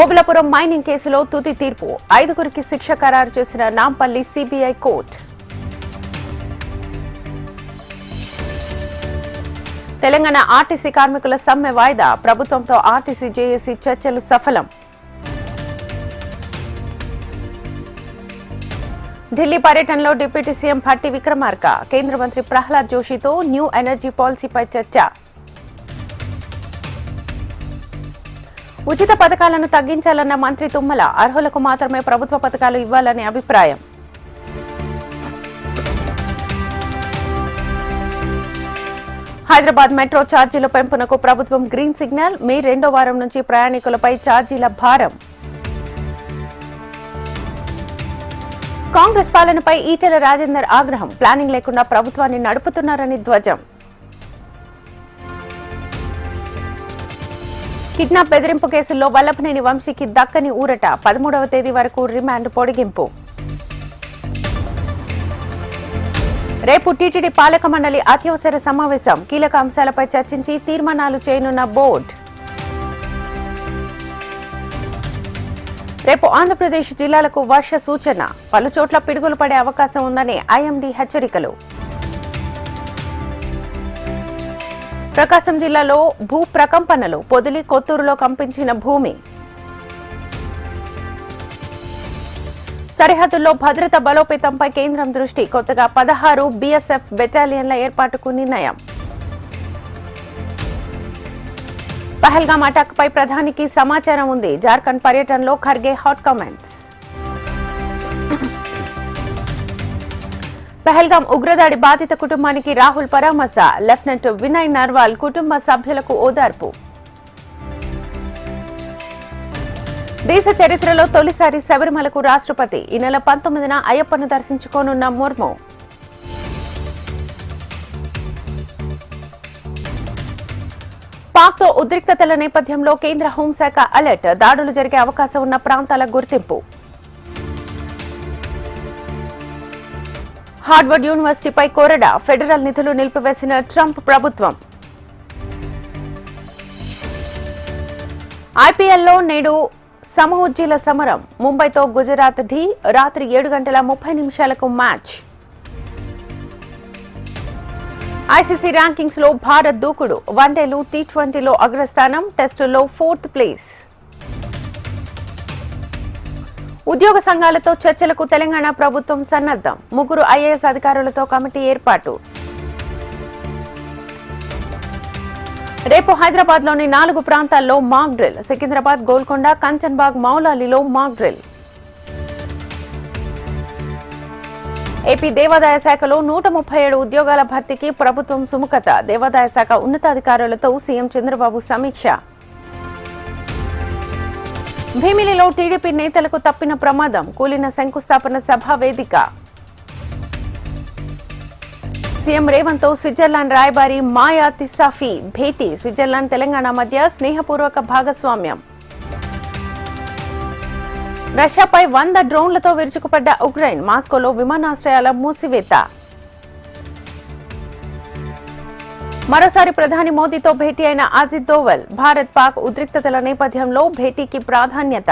ఓబులపురం mining కేసులో తుది తీర్పు 5గురికి శిక్ష ఖరారు చేసిన Nampally CBI court. Telangana RTC కార్మికుల సమ్మె వాయిదా, ప్రభుత్వంతో ఆర్టీసీ జేఏసీ చర్చలు సఫలం. ఢిల్లీ పర్యటనలో డిప్యూటీ సీఎం భట్టి విక్రమార్క, కేంద్ర మంత్రి ప్రహ్లాద్ జోషితో న్యూ ఎనర్జీ పాలసీపై చర్చ. ఉచిత పథకాలను తగ్గించాలన్న మంత్రి తుమ్మల, అర్హులకు మాత్రమే ప్రభుత్వ పథకాలు ఇవ్వాలనే అభిప్రాయం. హైదరాబాద్ మెట్రో ఛార్జీల పెంపునకు ప్రభుత్వం గ్రీన్ సిగ్నల్, మే 2వ వారం నుంచి ప్రయాణికులపై ఛార్జీల భారం. కాంగ్రెస్ పాలనపై ఈటెల రాజేందర్ ఆగ్రహం, ప్లానింగ్ లేకుండా ప్రభుత్వాన్ని నడుపుతున్నారని ధ్వజం. కిడ్నాప్ బెదిరింపు కేసుల్లో వల్లభనేని వంశీకి దక్కని ఊరట, 13వ తేదీ వరకు రిమాండ్ పొడిగింపు. రేపు టీటీడీ పాలక మండలి అత్యవసర సమావేశం, కీలక అంశాలపై చర్చించి తీర్మానాలు చేయనున్న బోర్డు. రేపు ఆంధ్రప్రదేశ్ జిల్లాలకు వర్ష సూచన, పలుచోట్ల పిడుగులు పడే అవకాశం ఉందని ఐఎండీ హెచ్చరికలు. ప్రకాశం జిల్లాలో భూ ప్రకంపనలు, పొదిలి కొత్తూరులో కంపించిన భూమి. సరిహద్దుల్లో భద్రత బలోపేతంపై కేంద్రం దృష్టి, కొత్తగా 16 బీఎస్ఎఫ్ బెటాలియన్ల ఏర్పాటుకు నిర్ణయం. పహల్గామ్ అటాక్ పై ప్రధానికి సమాచారం ఉంది, జార్ఖండ్ పర్యటనలో ఖర్గే హాట్ కామెంట్స్. పహల్గామ్ ఉగ్రదాడి బాధిత కుటుంబానికి రాహుల్ పరామర్శ, లెఫ్టినెంట్ వినయ్ నర్వాల్ కుటుంబ సభ్యులకు ఓదార్పు. దేశ చరిత్రలో తొలిసారి శబరిమలకు రాష్ట్రపతి, ఈ నెల 19న అయ్యప్పను దర్శించుకోనున్న ముర్ము. పాక్తో ఉద్రిక్తతల నేపథ్యంలో కేంద్ర హోంశాఖ అలర్ట్, దాడులు జరిగే అవకాశం ఉన్న ప్రాంతాల గుర్తింపు. హార్వర్డ్ యూనివర్సిటీపై కొరడా, ఫెడరల్ నిధులు నిలిపివేసిన ట్రంప్ ప్రభుత్వం. ఐపీఎల్లో నేడు సమఉజ్జీల సమరం, ముంబైతో గుజరాత్ ఢీ, రాత్రి 7:30 మ్యాచ్. ఐసీసీ ర్యాంకింగ్స్ లో భారత్ దూకుడు, వన్డేలు టీ20లో అగ్రస్థానం, టెస్టుల్లో 4th ప్లేస్. ఉద్యోగ సంఘాలతో చర్చలకు తెలంగాణ ప్రభుత్వం సన్నద్దం, 3 ఐఏఎస్ అధికారులతో కమిటీ ఏర్పాటు. రేపు హైదరాబాద్ లోని 4 ప్రాంతాల్లో మాక్ డ్రిల్, సికింద్రాబాద్, గోల్కొండ, కంచన్బాగ్, మౌలాలిలో మాక్ డ్రిల్. ఏపీ దేవాదాయ శాఖలో 137 ఉద్యోగాల భర్తీకి ప్రభుత్వం సుముఖత, దేవాదాయ శాఖ ఉన్నతాధికారులతో సీఎం చంద్రబాబు సమీక్ష. భీమిలిలో టీడీపీ నేతలకు తప్పిన ప్రమాదం, కూలిన శంకుస్థాపన సభ వేదిక. సీఎం రేవంత్ తో స్విట్జర్లాండ్ రాయబారి మాయా తిస్సాఫీ భేటీ, స్విట్జర్లాండ్ తెలంగాణ మధ్య స్నేహపూర్వక భాగస్వామ్యం. రష్యాపై 100 డ్రోన్లతో విరుచుకుపడ్డ ఉక్రెయిన్, మాస్కోలో విమానాశ్రయాల మూసివేత. మరోసారి ప్రధాని మోదీతో భేటీ అయిన అజిత్ దోవల్, భారత్ పాక్ ఉద్రిక్తతల నేపథ్యంలో భేటీకి ప్రాధాన్యత.